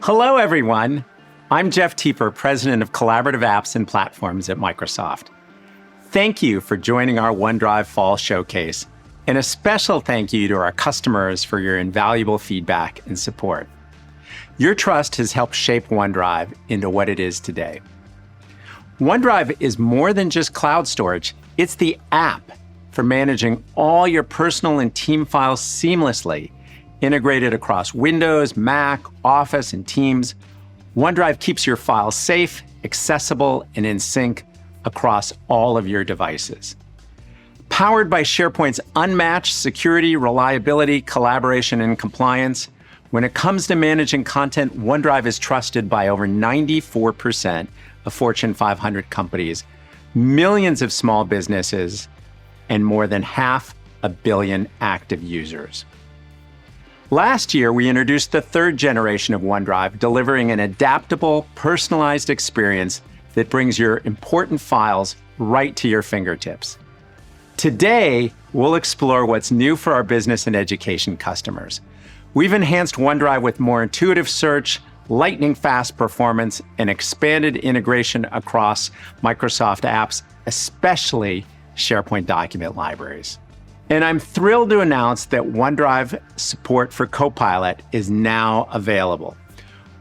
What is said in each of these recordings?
Hello, everyone. I'm Jeff Teper, President of Collaborative Apps and Platforms at Microsoft. Thank you for joining our OneDrive Fall Showcase, and a special thank you to our customers for your invaluable feedback and support. Your trust has helped shape OneDrive into what it is today. OneDrive is more than just cloud storage. It's the app for managing all your personal and team files seamlessly, integrated across Windows, Mac, Office, and Teams. OneDrive keeps your files safe, accessible, and in sync across all of your devices. Powered by SharePoint's unmatched security, reliability, collaboration, and compliance, when it comes to managing content, OneDrive is trusted by over 94% of Fortune 500 companies, millions of small businesses, and more than 500 million active users. Last year, we introduced the third generation of OneDrive, delivering an adaptable, personalized experience that brings your important files right to your fingertips. Today, we'll explore what's new for our business and education customers. We've enhanced OneDrive with more intuitive search, lightning-fast performance, and expanded integration across Microsoft apps, especially SharePoint document libraries. And I'm thrilled to announce that OneDrive support for Copilot is now available.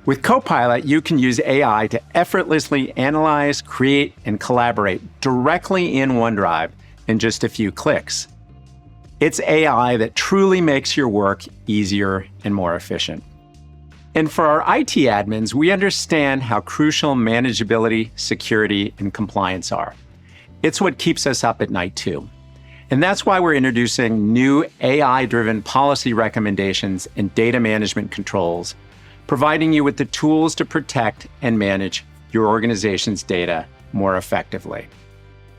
With Copilot, you can use AI to effortlessly analyze, create, and collaborate directly in OneDrive in just a few clicks. It's AI that truly makes your work easier and more efficient. And for our IT admins, we understand how crucial manageability, security, and compliance are. It's what keeps us up at night, too. And that's why we're introducing new AI-driven policy recommendations and data management controls, providing you with the tools to protect and manage your organization's data more effectively.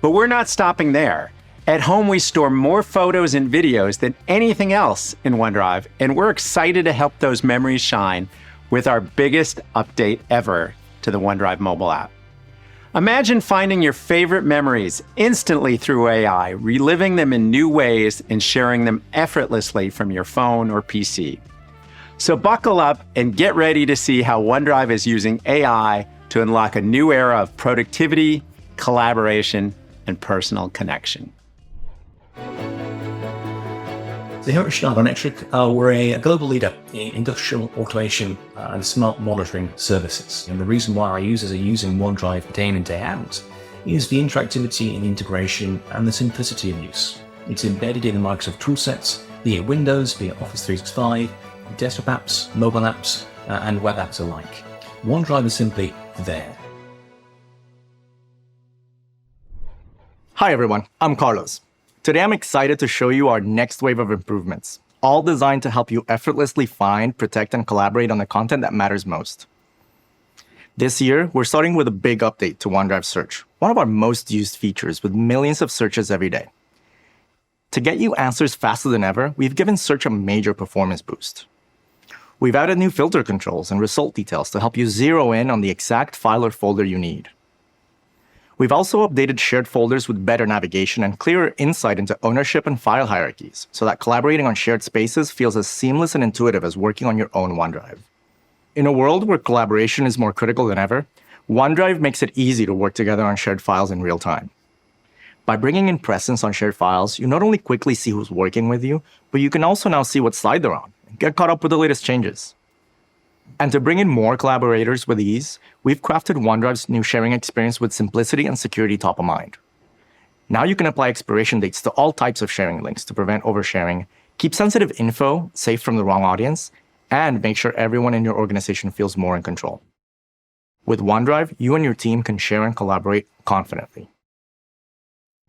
But we're not stopping there. At home, we store more photos and videos than anything else in OneDrive, and we're excited to help those memories shine with our biggest update ever to the OneDrive mobile app. Imagine finding your favorite memories instantly through AI, reliving them in new ways, and sharing them effortlessly from your phone or PC. So buckle up and get ready to see how OneDrive is using AI to unlock a new era of productivity, collaboration, and personal connection. So here at Schneider Electric, we're a global leader in industrial automation and smart monitoring services. And the reason why our users are using OneDrive day in and day out is the interactivity and integration and the simplicity of use. It's embedded in the Microsoft toolsets, be it Windows, be it Office 365, desktop apps, mobile apps, and web apps alike. OneDrive is simply there. Hi everyone, I'm Carlos. Today I'm excited to show you our next wave of improvements, all designed to help you effortlessly find, protect, and collaborate on the content that matters most. This year, we're starting with a big update to OneDrive Search, one of our most used features with millions of searches every day. To get you answers faster than ever, we've given Search a major performance boost. We've added new filter controls and result details to help you zero in on the exact file or folder you need. We've also updated shared folders with better navigation and clearer insight into ownership and file hierarchies, so that collaborating on shared spaces feels as seamless and intuitive as working on your own OneDrive. In a world where collaboration is more critical than ever, OneDrive makes it easy to work together on shared files in real time. By bringing in presence on shared files, you not only quickly see who's working with you, but you can also now see what slide they're on and get caught up with the latest changes. And to bring in more collaborators with ease, we've crafted OneDrive's new sharing experience with simplicity and security top of mind. Now you can apply expiration dates to all types of sharing links to prevent oversharing, keep sensitive info safe from the wrong audience, and make sure everyone in your organization feels more in control. With OneDrive, you and your team can share and collaborate confidently.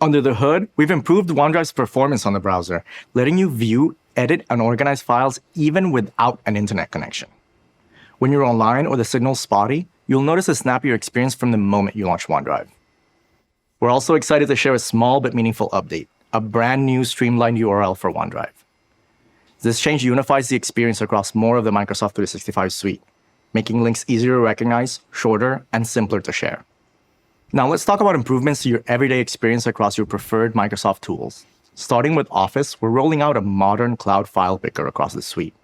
Under the hood, we've improved OneDrive's performance on the browser, letting you view, edit, and organize files even without an internet connection. When you're online or the signal's spotty, you'll notice a snappier experience from the moment you launch OneDrive. We're also excited to share a small but meaningful update, a brand new streamlined URL for OneDrive. This change unifies the experience across more of the Microsoft 365 suite, making links easier to recognize, shorter, and simpler to share. Now let's talk about improvements to your everyday experience across your preferred Microsoft tools. Starting with Office, we're rolling out a modern cloud file picker across the suite.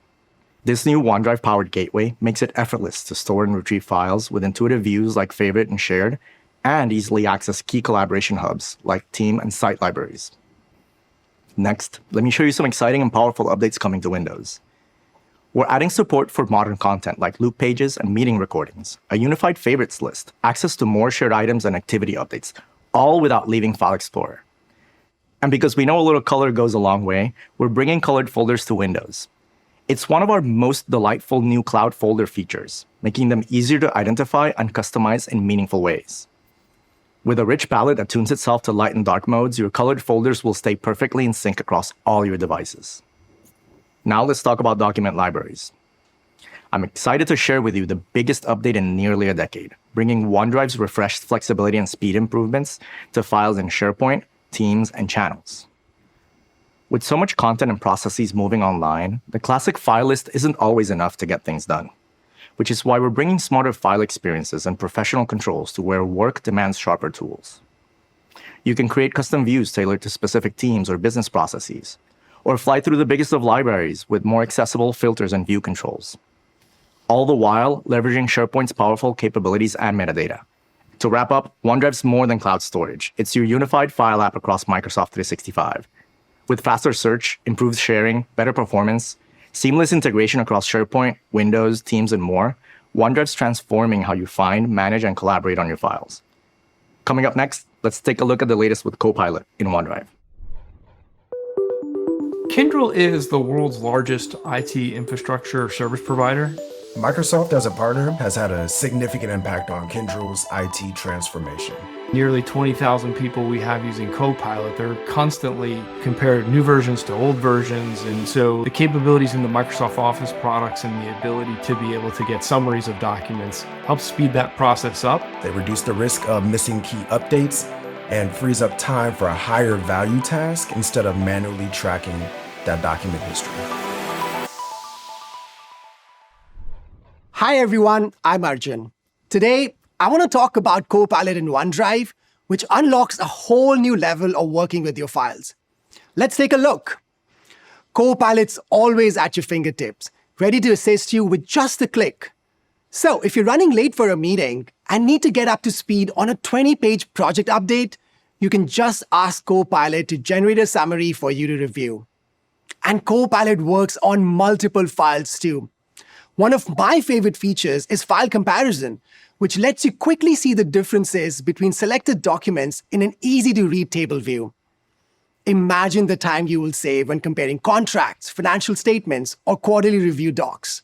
This new OneDrive-powered gateway makes it effortless to store and retrieve files with intuitive views like Favorite and Shared, and easily access key collaboration hubs like Team and Site libraries. Next, let me show you some exciting and powerful updates coming to Windows. We're adding support for modern content like loop pages and meeting recordings, a unified favorites list, access to more shared items and activity updates, all without leaving File Explorer. And because we know a little color goes a long way, we're bringing colored folders to Windows. It's one of our most delightful new cloud folder features, making them easier to identify and customize in meaningful ways. With a rich palette that tunes itself to light and dark modes, your colored folders will stay perfectly in sync across all your devices. Now let's talk about document libraries. I'm excited to share with you the biggest update in nearly a decade, bringing OneDrive's refreshed flexibility and speed improvements to files in SharePoint, Teams, and Channels. With so much content and processes moving online, the classic file list isn't always enough to get things done, which is why we're bringing smarter file experiences and professional controls to where work demands sharper tools. You can create custom views tailored to specific teams or business processes, or fly through the biggest of libraries with more accessible filters and view controls. All the while leveraging SharePoint's powerful capabilities and metadata. To wrap up, OneDrive's more than cloud storage. It's your unified file app across Microsoft 365. With faster search, improved sharing, better performance, seamless integration across SharePoint, Windows, Teams, and more, OneDrive's transforming how you find, manage, and collaborate on your files. Coming up next, let's take a look at the latest with Copilot in OneDrive. Kyndryl is the world's largest IT infrastructure service provider. Microsoft as a partner has had a significant impact on Kyndryl's IT transformation. Nearly 20,000 people we have using Copilot. They're constantly comparing new versions to old versions. And so the capabilities in the Microsoft Office products and the ability to be able to get summaries of documents helps speed that process up. They reduce the risk of missing key updates and frees up time for a higher value task instead of manually tracking that document history. Hi everyone, I'm Arjun. Today, I want to talk about Copilot in OneDrive, which unlocks a whole new level of working with your files. Let's take a look. Copilot's always at your fingertips, ready to assist you with just a click. So if you're running late for a meeting and need to get up to speed on a 20-page project update, you can just ask Copilot to generate a summary for you to review. And Copilot works on multiple files too. One of my favorite features is file comparison, which lets you quickly see the differences between selected documents in an easy-to-read table view. Imagine the time you will save when comparing contracts, financial statements, or quarterly review docs.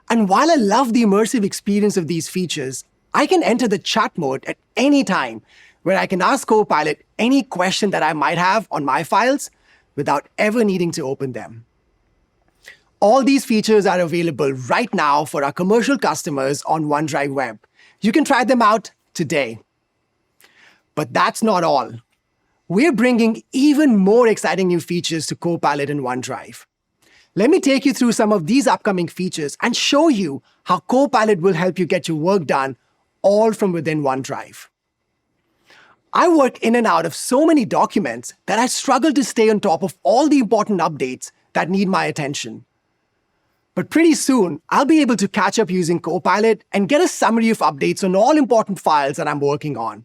And while I love the immersive experience of these features, I can enter the chat mode at any time, where I can ask Copilot any question that I might have on my files without ever needing to open them. All these features are available right now for our commercial customers on OneDrive Web. You can try them out today. But that's not all. We're bringing even more exciting new features to Copilot in OneDrive. Let me take you through some of these upcoming features and show you how Copilot will help you get your work done all from within OneDrive. I work in and out of so many documents that I struggle to stay on top of all the important updates that need my attention. But pretty soon, I'll be able to catch up using Copilot and get a summary of updates on all important files that I'm working on,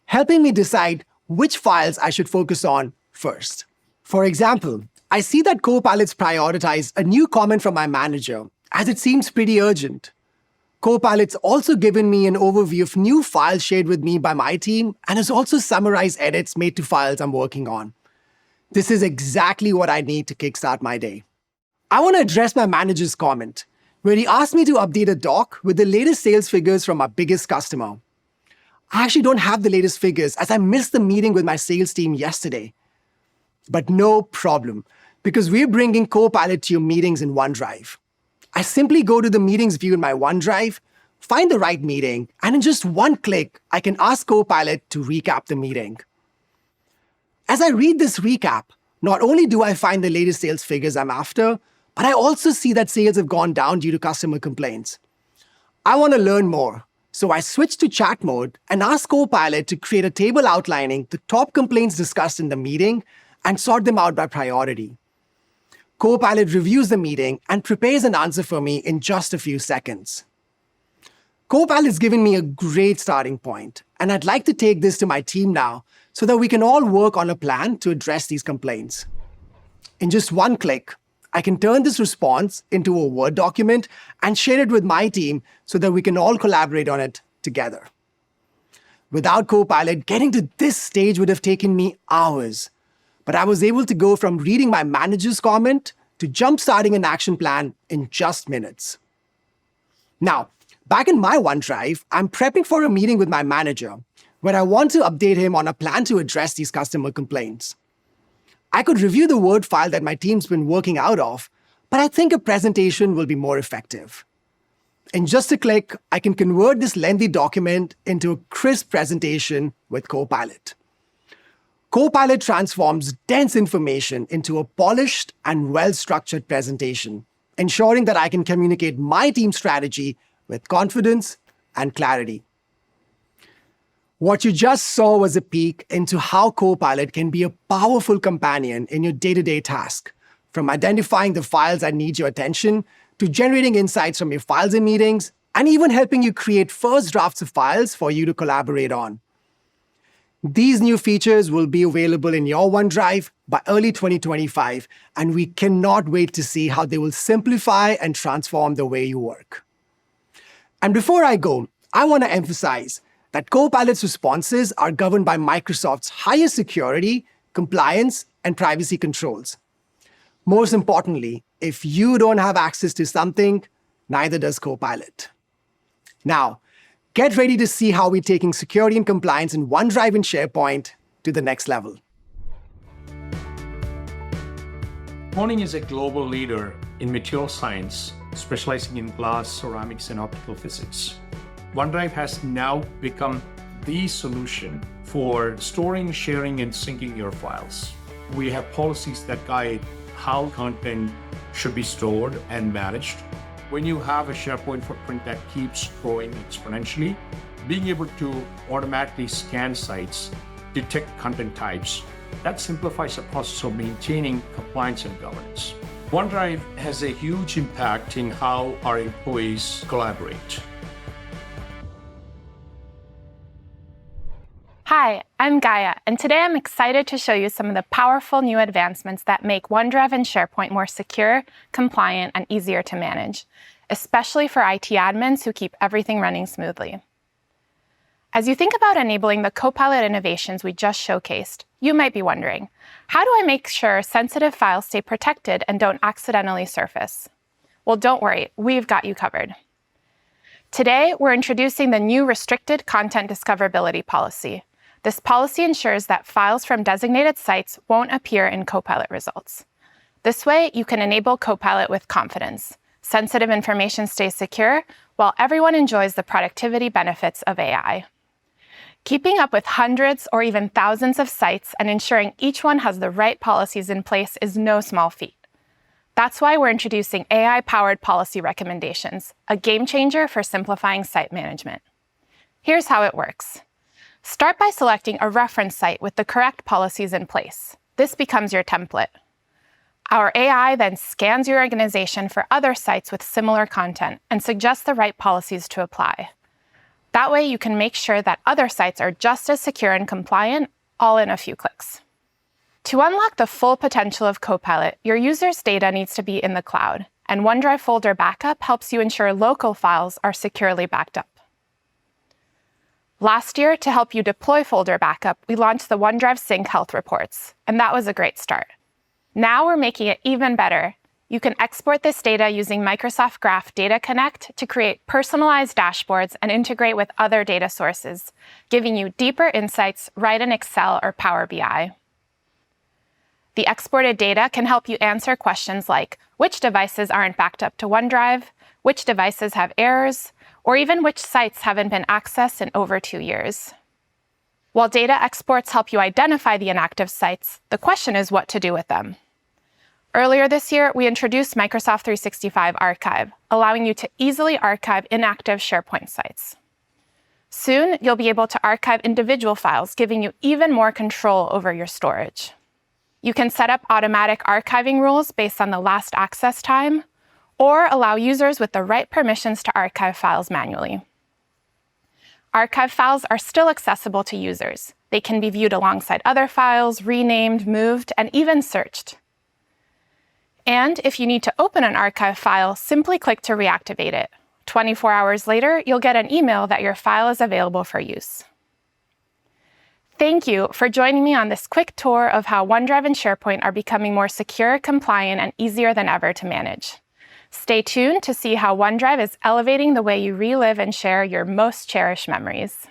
helping me decide which files I should focus on first. For example, I see that Copilot's prioritized a new comment from my manager, as it seems pretty urgent. Copilot's also given me an overview of new files shared with me by my team and has also summarized edits made to files I'm working on. This is exactly what I need to kickstart my day. I want to address my manager's comment, where he asked me to update a doc with the latest sales figures from our biggest customer. I actually don't have the latest figures as I missed the meeting with my sales team yesterday. But no problem, because we're bringing Copilot to your meetings in OneDrive. I simply go to the meetings view in my OneDrive, find the right meeting, and in just one click, I can ask Copilot to recap the meeting. As I read this recap, not only do I find the latest sales figures I'm after, but I also see that sales have gone down due to customer complaints. I want to learn more, so I switch to chat mode and ask Copilot to create a table outlining the top complaints discussed in the meeting and sort them out by priority. Copilot reviews the meeting and prepares an answer for me in just a few seconds. Copilot's given me a great starting point, and I'd like to take this to my team now so that we can all work on a plan to address these complaints. In just one click, I can turn this response into a Word document and share it with my team so that we can all collaborate on it together. Without Copilot, getting to this stage would have taken me hours, but I was able to go from reading my manager's comment to jump-starting an action plan in just minutes. Now, back in my OneDrive, I'm prepping for a meeting with my manager where I want to update him on a plan to address these customer complaints. I could review the Word file that my team's been working out of, but I think a presentation will be more effective. In just a click, I can convert this lengthy document into a crisp presentation with Copilot. Copilot transforms dense information into a polished and well-structured presentation, ensuring that I can communicate my team's strategy with confidence and clarity. What you just saw was a peek into how Copilot can be a powerful companion in your day-to-day task, from identifying the files that need your attention to generating insights from your files and meetings, and even helping you create first drafts of files for you to collaborate on. These new features will be available in your OneDrive by early 2025, and we cannot wait to see how they will simplify and transform the way you work. And before I go, I want to emphasize that Copilot's responses are governed by Microsoft's highest security, compliance, and privacy controls. Most importantly, if you don't have access to something, neither does Copilot. Now, get ready to see how we're taking security and compliance in OneDrive and SharePoint to the next level. Corning is a global leader in material science, specializing in glass, ceramics, and optical physics. OneDrive has now become the solution for storing, sharing, and syncing your files. We have policies that guide how content should be stored and managed. When you have a SharePoint footprint that keeps growing exponentially, being able to automatically scan sites, detect content types, that simplifies the process of maintaining compliance and governance. OneDrive has a huge impact in how our employees collaborate. Hi, I'm Gaia, and today I'm excited to show you some of the powerful new advancements that make OneDrive and SharePoint more secure, compliant, and easier to manage, especially for IT admins who keep everything running smoothly. As you think about enabling the Copilot innovations we just showcased, you might be wondering, how do I make sure sensitive files stay protected and don't accidentally surface? Well, don't worry, we've got you covered. Today, we're introducing the new Restricted Content Discoverability policy. This policy ensures that files from designated sites won't appear in Copilot results. This way, you can enable Copilot with confidence. Sensitive information stays secure, while everyone enjoys the productivity benefits of AI. Keeping up with hundreds or even thousands of sites and ensuring each one has the right policies in place is no small feat. That's why we're introducing AI-powered policy recommendations, a game changer for simplifying site management. Here's how it works. Start by selecting a reference site with the correct policies in place. This becomes your template. Our AI then scans your organization for other sites with similar content and suggests the right policies to apply. That way you can make sure that other sites are just as secure and compliant, all in a few clicks. To unlock the full potential of Copilot, your users' data needs to be in the cloud, and OneDrive Folder Backup helps you ensure local files are securely backed up. Last year, to help you deploy Folder Backup, we launched the OneDrive Sync Health Reports, and that was a great start. Now we're making it even better. You can export this data using Microsoft Graph Data Connect to create personalized dashboards and integrate with other data sources, giving you deeper insights right in Excel or Power BI. The exported data can help you answer questions like which devices aren't backed up to OneDrive, which devices have errors, or even which sites haven't been accessed in over 2 years. While data exports help you identify the inactive sites, the question is what to do with them. Earlier this year, we introduced Microsoft 365 Archive, allowing you to easily archive inactive SharePoint sites. Soon, you'll be able to archive individual files, giving you even more control over your storage. You can set up automatic archiving rules based on the last access time, or allow users with the right permissions to archive files manually. Archive files are still accessible to users. They can be viewed alongside other files, renamed, moved, and even searched. And if you need to open an archive file, simply click to reactivate it. 24 hours later, you'll get an email that your file is available for use. Thank you for joining me on this quick tour of how OneDrive and SharePoint are becoming more secure, compliant, and easier than ever to manage. Stay tuned to see how OneDrive is elevating the way you relive and share your most cherished memories.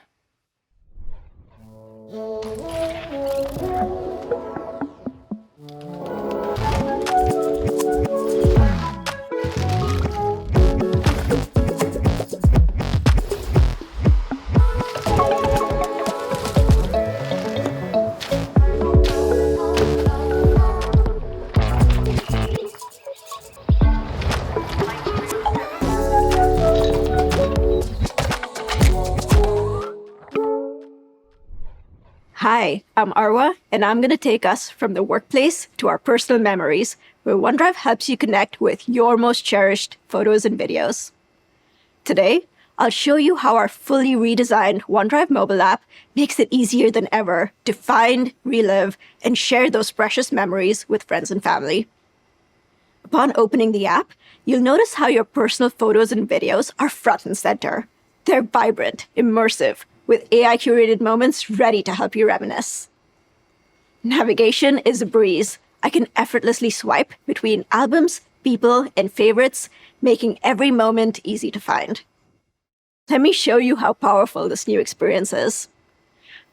Hi, I'm Arwa, and I'm going to take us from the workplace to our personal memories, where OneDrive helps you connect with your most cherished photos and videos. Today, I'll show you how our fully redesigned OneDrive mobile app makes it easier than ever to find, relive, and share those precious memories with friends and family. Upon opening the app, you'll notice how your personal photos and videos are front and center. They're vibrant, immersive, with AI-curated moments ready to help you reminisce. Navigation is a breeze. I can effortlessly swipe between albums, people, and favorites, making every moment easy to find. Let me show you how powerful this new experience is.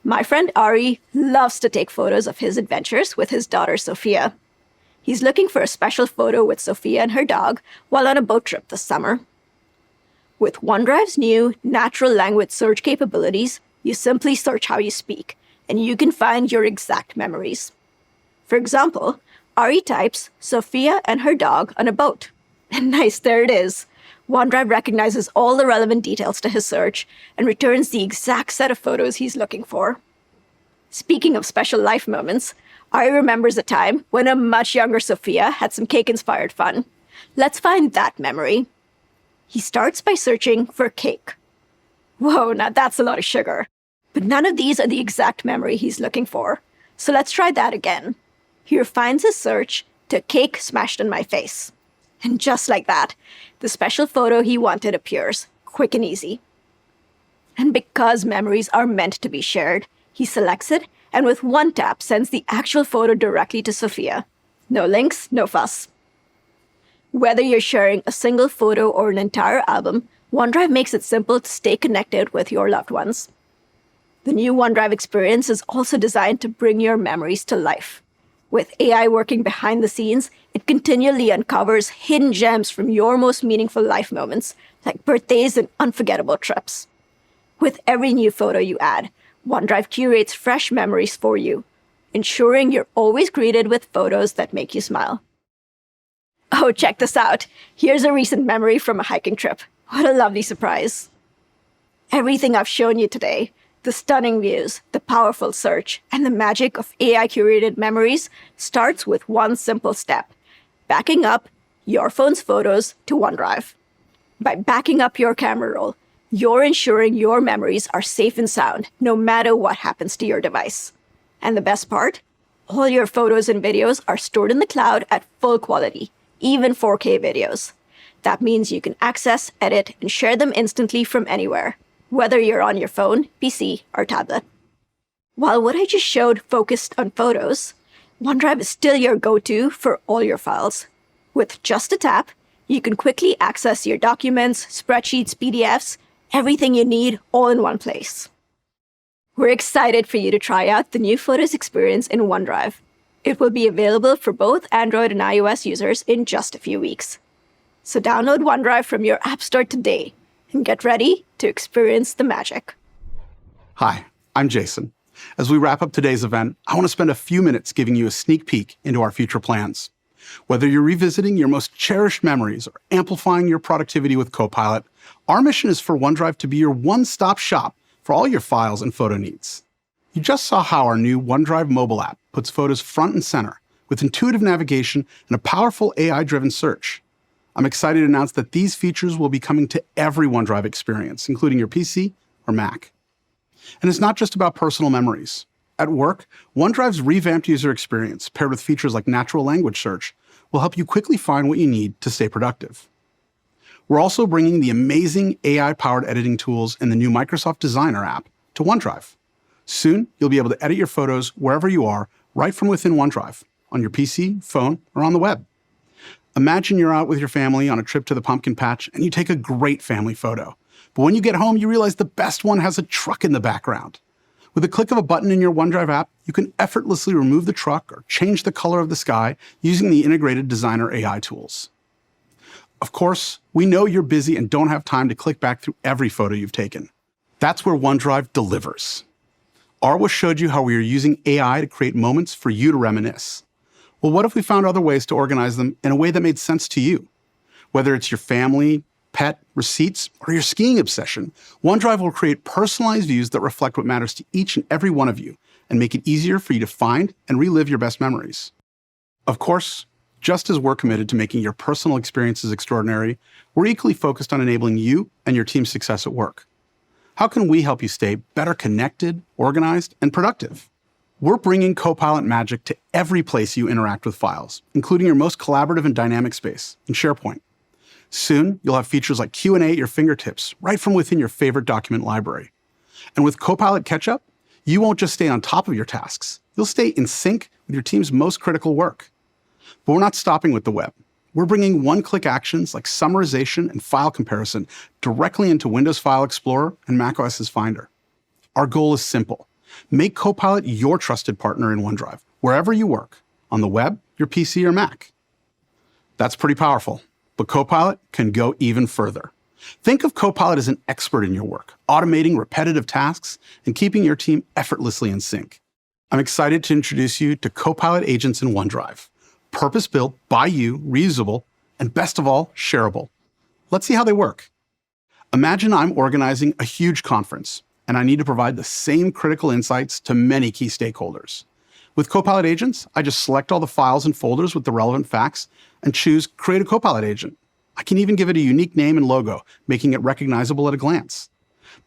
My friend Ari loves to take photos of his adventures with his daughter Sophia. He's looking for a special photo with Sophia and her dog while on a boat trip this summer. With OneDrive's new natural language search capabilities, you simply search how you speak, and you can find your exact memories. For example, Ari types Sophia and her dog on a boat. And nice, there it is. OneDrive recognizes all the relevant details to his search and returns the exact set of photos he's looking for. Speaking of special life moments, Ari remembers a time when a much younger Sophia had some cake-inspired fun. Let's find that memory. He starts by searching for cake. Whoa, now that's a lot of sugar. But none of these are the exact memory he's looking for. So let's try that again. He refines his search to cake smashed in my face. And just like that, the special photo he wanted appears, quick and easy. And because memories are meant to be shared, he selects it and with one tap sends the actual photo directly to Sophia. No links, no fuss. Whether you're sharing a single photo or an entire album, OneDrive makes it simple to stay connected with your loved ones. The new OneDrive experience is also designed to bring your memories to life. With AI working behind the scenes, it continually uncovers hidden gems from your most meaningful life moments, like birthdays and unforgettable trips. With every new photo you add, OneDrive curates fresh memories for you, ensuring you're always greeted with photos that make you smile. Oh, check this out. Here's a recent memory from a hiking trip. What a lovely surprise. Everything I've shown you today, the stunning views, the powerful search, and the magic of AI-curated memories starts with one simple step: backing up your phone's photos to OneDrive. By backing up your camera roll, you're ensuring your memories are safe and sound, no matter what happens to your device. And the best part? All your photos and videos are stored in the cloud at full quality, even 4K videos. That means you can access, edit, and share them instantly from anywhere, whether you're on your phone, PC, or tablet. While what I just showed focused on photos, OneDrive is still your go-to for all your files. With just a tap, you can quickly access your documents, spreadsheets, PDFs, everything you need all in one place. We're excited for you to try out the new Photos experience in OneDrive. It will be available for both Android and iOS users in just a few weeks. So download OneDrive from your App Store today and get ready to experience the magic. Hi, I'm Jason. As we wrap up today's event, I want to spend a few minutes giving you a sneak peek into our future plans. Whether you're revisiting your most cherished memories or amplifying your productivity with Copilot, our mission is for OneDrive to be your one-stop shop for all your files and photo needs. You just saw how our new OneDrive mobile app puts photos front and center with intuitive navigation and a powerful AI-driven search. I'm excited to announce that these features will be coming to every OneDrive experience, including your PC or Mac. And it's not just about personal memories. At work, OneDrive's revamped user experience, paired with features like natural language search, will help you quickly find what you need to stay productive. We're also bringing the amazing AI-powered editing tools in the new Microsoft Designer app to OneDrive. Soon, you'll be able to edit your photos wherever you are, right from within OneDrive, on your PC, phone, or on the web. Imagine you're out with your family on a trip to the pumpkin patch and you take a great family photo. But when you get home, you realize the best one has a truck in the background. With a click of a button in your OneDrive app, you can effortlessly remove the truck or change the color of the sky using the integrated Designer AI tools. Of course, we know you're busy and don't have time to click back through every photo you've taken. That's where OneDrive delivers. Arwa showed you how we are using AI to create moments for you to reminisce. Well, what if we found other ways to organize them in a way that made sense to you? Whether it's your family, pet, receipts, or your skiing obsession, OneDrive will create personalized views that reflect what matters to each and every one of you and make it easier for you to find and relive your best memories. Of course, just as we're committed to making your personal experiences extraordinary, we're equally focused on enabling you and your team's success at work. How can we help you stay better connected, organized, and productive? We're bringing Copilot magic to every place you interact with files, including your most collaborative and dynamic space, in SharePoint. Soon, you'll have features like Q&A at your fingertips, right from within your favorite document library. And with Copilot Catch-up, you won't just stay on top of your tasks. You'll stay in sync with your team's most critical work. But we're not stopping with the web. We're bringing one-click actions like summarization and file comparison directly into Windows File Explorer and macOS's Finder. Our goal is simple. Make Copilot your trusted partner in OneDrive, wherever you work, on the web, your PC, or Mac. That's pretty powerful, but Copilot can go even further. Think of Copilot as an expert in your work, automating repetitive tasks and keeping your team effortlessly in sync. I'm excited to introduce you to Copilot agents in OneDrive. Purpose-built by you, reusable, and best of all, shareable. Let's see how they work. Imagine I'm organizing a huge conference, and I need to provide the same critical insights to many key stakeholders. With Copilot agents, I just select all the files and folders with the relevant facts and choose Create a Copilot agent. I can even give it a unique name and logo, making it recognizable at a glance.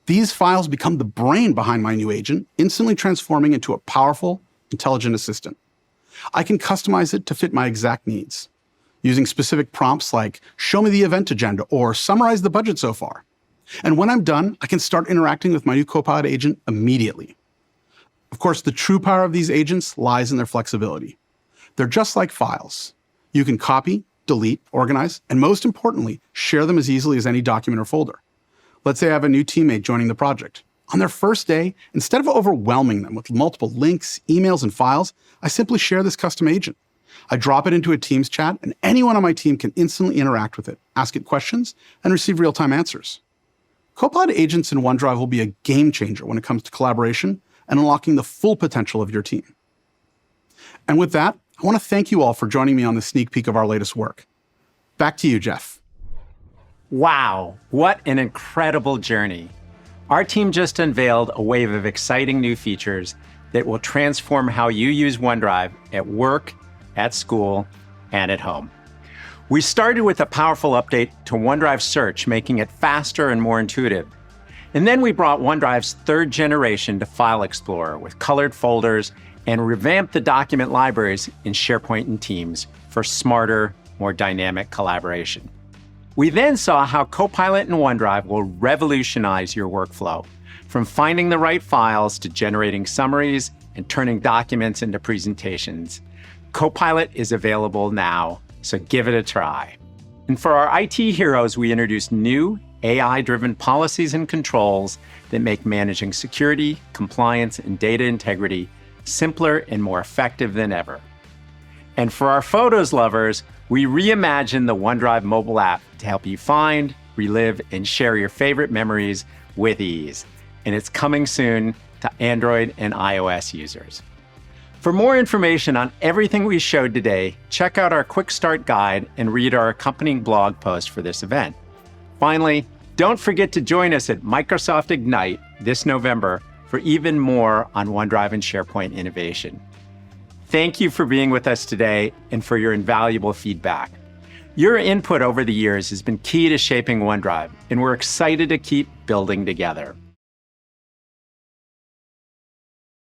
These files become the brain behind my new agent, instantly transforming into a powerful, intelligent assistant. I can customize it to fit my exact needs, using specific prompts like, show me the event agenda, or summarize the budget so far. And when I'm done, I can start interacting with my new Copilot agent immediately. Of course, the true power of these agents lies in their flexibility. They're just like files. You can copy, delete, organize, and most importantly, share them as easily as any document or folder. Let's say I have a new teammate joining the project. On their first day, instead of overwhelming them with multiple links, emails, and files, I simply share this custom agent. I drop it into a Teams chat, and anyone on my team can instantly interact with it, ask it questions, and receive real-time answers. Copilot agents in OneDrive will be a game changer when it comes to collaboration and unlocking the full potential of your team. And with that, I want to thank you all for joining me on this sneak peek of our latest work. Back to you, Jeff. Wow, what an incredible journey. Our team just unveiled a wave of exciting new features that will transform how you use OneDrive at work, at school, and at home. We started with a powerful update to OneDrive Search, making it faster and more intuitive. And then we brought OneDrive's third generation to File Explorer with colored folders and revamped the document libraries in SharePoint and Teams for smarter, more dynamic collaboration. We then saw how Copilot and OneDrive will revolutionize your workflow, from finding the right files to generating summaries and turning documents into presentations. Copilot is available now, so give it a try. And for our IT heroes, we introduced new AI-driven policies and controls that make managing security, compliance, and data integrity simpler and more effective than ever. And for our photos lovers, we reimagined the OneDrive mobile app to help you find, relive, and share your favorite memories with ease. And it's coming soon to Android and iOS users. For more information on everything we showed today, check out our quick start guide and read our accompanying blog post for this event. Finally, don't forget to join us at Microsoft Ignite this November for even more on OneDrive and SharePoint innovation. Thank you for being with us today and for your invaluable feedback. Your input over the years has been key to shaping OneDrive, and we're excited to keep building together.